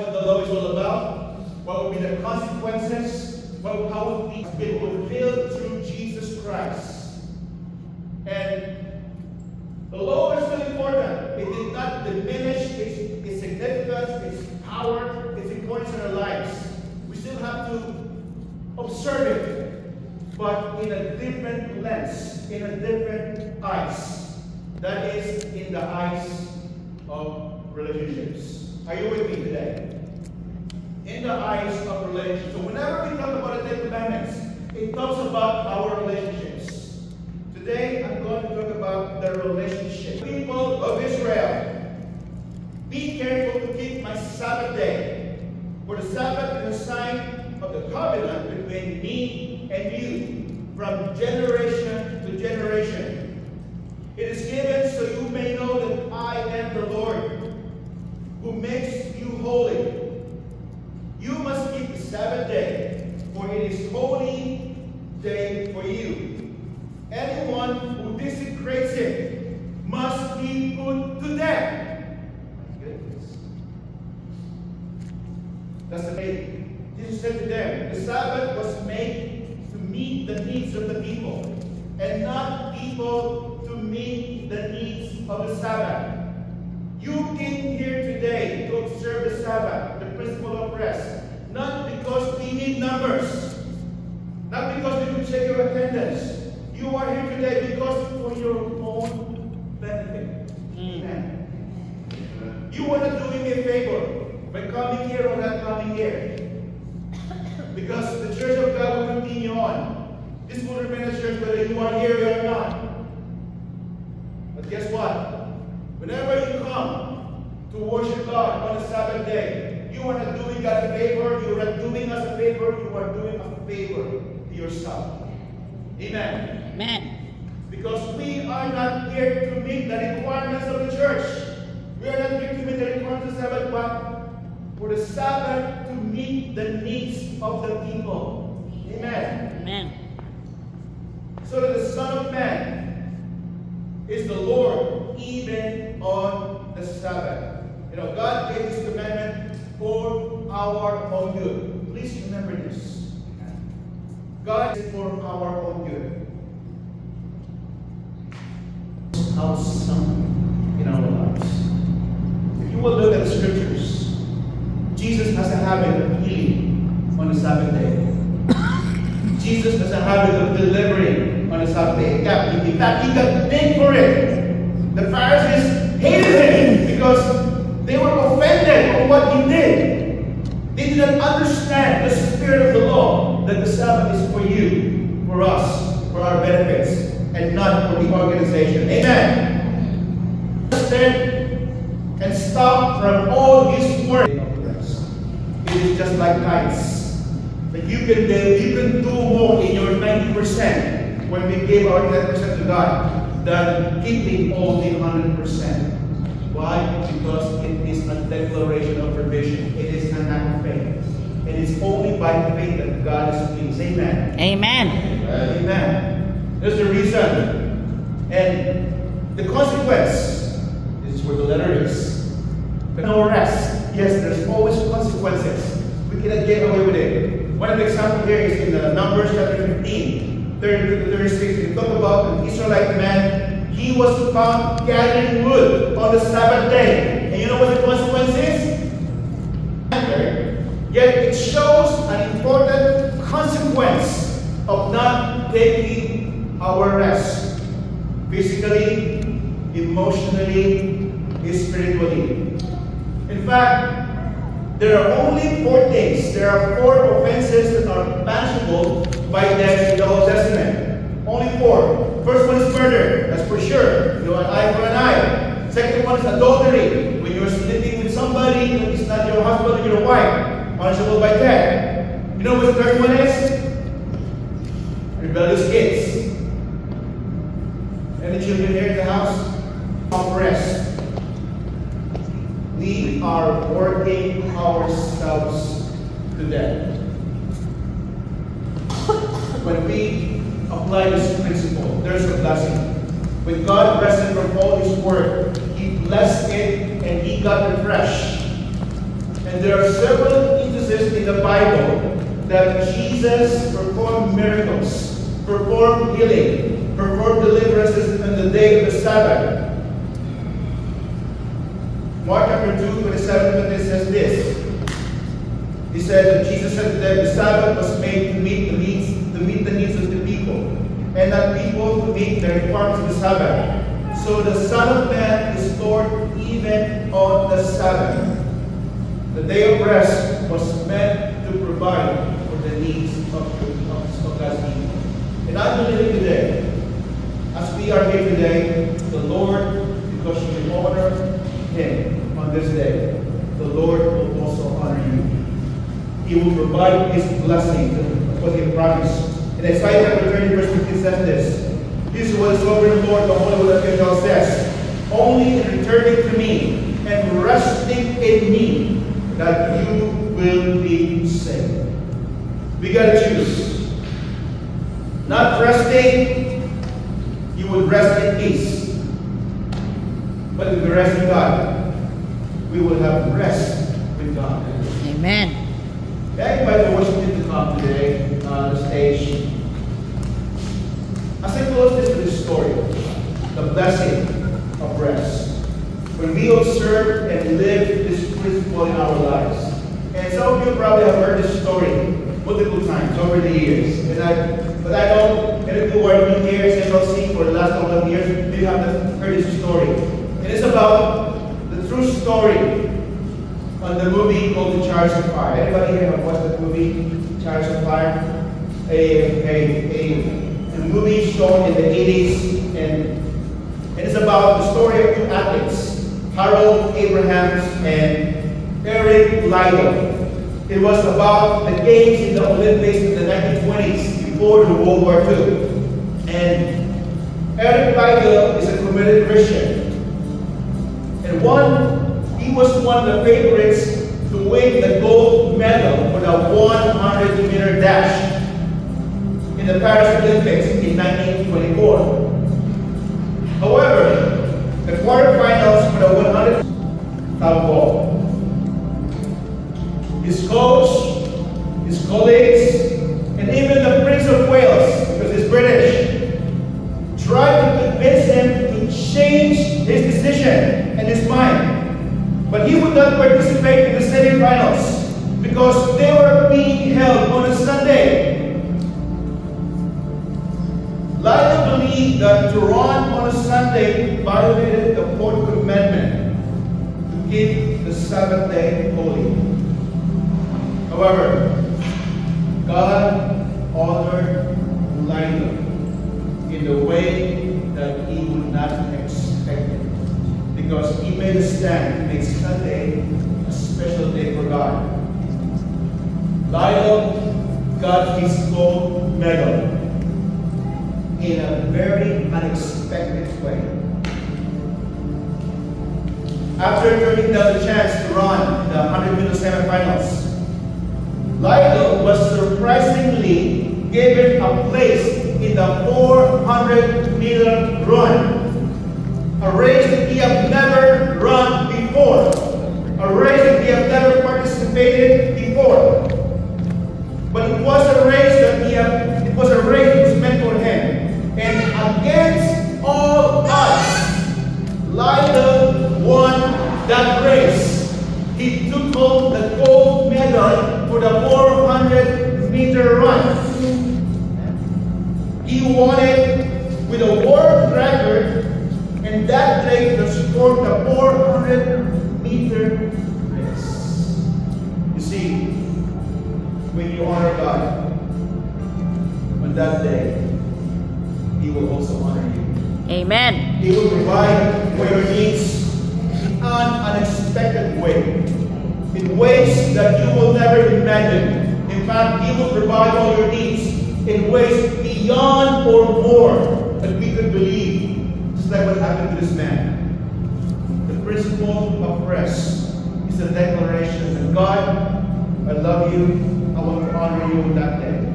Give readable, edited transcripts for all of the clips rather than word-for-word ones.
What the law is all about, what will be the consequences, how it has been fulfilled through Jesus Christ. And the law is still important. It did not diminish its significance, its power, its importance in our lives. We still have to observe it, but in a different lens, in a different eyes. That is, in the eyes of relationships. Are you with me today? In the eyes of relationships. So whenever we talk about the Ten Commandments, it talks about our relationships. Today, I'm going to talk about the relationship. People of Israel, be careful to keep my Sabbath day. For the Sabbath is a sign of the covenant between me and you, from generation to generation. It is given so you may know that I am the Lord, who makes you holy. You must keep the Sabbath day, for it is holy day for you. Anyone who desecrates it must be put to death. My goodness. That's the way Jesus said to them, the Sabbath was made to meet the needs of the people, and not people to meet the needs of the Sabbath. You came here today to observe the Sabbath, the principle of rest, not because we need numbers, not because we can check your attendance. You are here today because for your own benefit. Amen. You want to do me a favor by coming here or not coming here, because the Church of God will continue on. This will remain a church whether you are here or not. But guess what? Whenever you come to worship God on a Sabbath day, you are not doing God a favor, you are not doing us a favor, you are doing a favor to yourself. Amen. Amen. Because we are not here to meet the requirements of the church. We are not here to meet the requirements of the Sabbath, but for the Sabbath to meet the needs of the people. Amen. Amen. So that the Son of Man is the Lord even on the Sabbath. You know, God gave this commandment for our own good. Please remember this. God is for our own good. Awesome in our lives. If you will look at the scriptures, Jesus has a habit of healing on the Sabbath day. Jesus has a habit of delivering on the Sabbath day. In fact, he got paid for it. The Pharisees hated him because they were offended on what he did. They did not understand the spirit of the law, that the Sabbath is for you, for us, for our benefits, and not for the organization. Amen. Understand and stop from all these words. It is just like tithes. That you can do more in your 90% when we give our 10% to God than keeping all the 100%. Why? Because it is a declaration of provision. It is an act of faith. It is only by faith that God is pleased. Amen. Amen. Amen. There's the reason. And the consequence is where the letter is. But no rest. Yes, there's always consequences. We cannot get away with it. One of the examples here is in the Numbers chapter 15, 30 to 36. We talk about an Israelite man. He was found gathering wood on the Sabbath day. And you know what the consequence is? Yet it shows an important consequence of not taking our rest. Physically, emotionally, spiritually. In fact, there are only 4 things. There are 4 offenses that are punishable by death in the Old Testament. Only 4. First one is murder. That's for sure. You know, an eye for an eye. Second one is adultery. When you're sleeping with somebody that is not your husband or your wife, punishable by death. You know what the third one is? Rebellious kids. Any children here in the house? Rest. We are working ourselves to death. When we apply this principle, there's a blessing. When God rested from all his work, he blessed it and he got refreshed. And there are several instances in the Bible that Jesus performed miracles, performed healing, performed deliverances on the day of the Sabbath. Mark chapter 2, 27 says this. He said that Jesus said that the Sabbath was made to meet the needs of the people, and not people to meet the requirements of the Sabbath. So the Son of Man is Lord even on the Sabbath. The day of rest was meant to provide for the needs of God's people. And I believe today, as we are here today, the Lord, because you will honor Him on this day, the Lord will also honor you. He will provide His blessing, what He promised. In Isaiah chapter 30, verse 15 says this. This is what the sovereign Lord, the Holy One of Israel says. Only in returning to me and resting in me that you will be saved. We got to choose. Not resting, you would rest in peace. But if we rest in God, we will have rest with God. Amen. I invite the worship team to come today on the stage. As I close this story, the blessing of rest. When we observe and live this principle in our lives. And some of you probably have heard this story multiple times over the years. But I know many of you who are new here at CFLC for the last couple of years, maybe haven't heard this story. It is about the true story on the movie called The Chariots of Fire. Anybody here have watched the movie Chariots of Fire? A movie shown in the 80s, and it's about the story of two athletes, Harold Abrahams and Eric Liddell. It was about the games in the Olympics in the 1920s, before the World War II. And Eric Liddell is a committed Christian. And he was one of the favorites to win the gold medal for the 100-meter dash in the Paris Olympics in 1924. However, the quarterfinals for the 100 fell ball. His coach, his colleagues, and even the Prince of Wales, because he's British, tried to convince him to change his decision and his mind. But he would not participate in the semifinals because they were being held on a Sunday. Liddell believed that to run on a Sunday violated the fourth commandment to keep the Sabbath day holy. However, God honored Liddell in the way that he would not expect it. Because he made a stand to make Sunday a special day for God. Liddell got his gold medal in a very unexpected way. After turning down the chance to run the 100-meter semifinals, Liddell was surprisingly given a place in the 400-meter run. A race that he had never run before. A race that he had never participated before. But it was a race that was meant for him. And against all odds, Liddell won that race. He took home the gold medal for the 400-meter run. He won it with a world record. And that day, he scored the 400-meter race. You see, when you honor God, on that day, He will also honor you. Amen. He will provide for your needs in an unexpected way, in ways that you will never imagine. In fact, He will provide all your needs in ways beyond or more that we could believe. Like what happened to this man. The principle of rest is a declaration that God, I love you, I want to honor you on that day.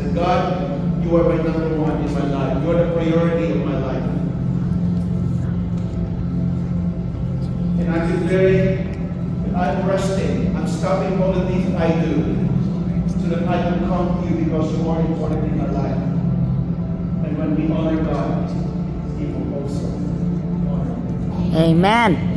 That God, you are my number one in my life. You are the priority of my life. And I'm declaring that I'm resting stopping all the things I do so that I can come to you because you are important in my life. And when we honor God, He will also honor me. Amen.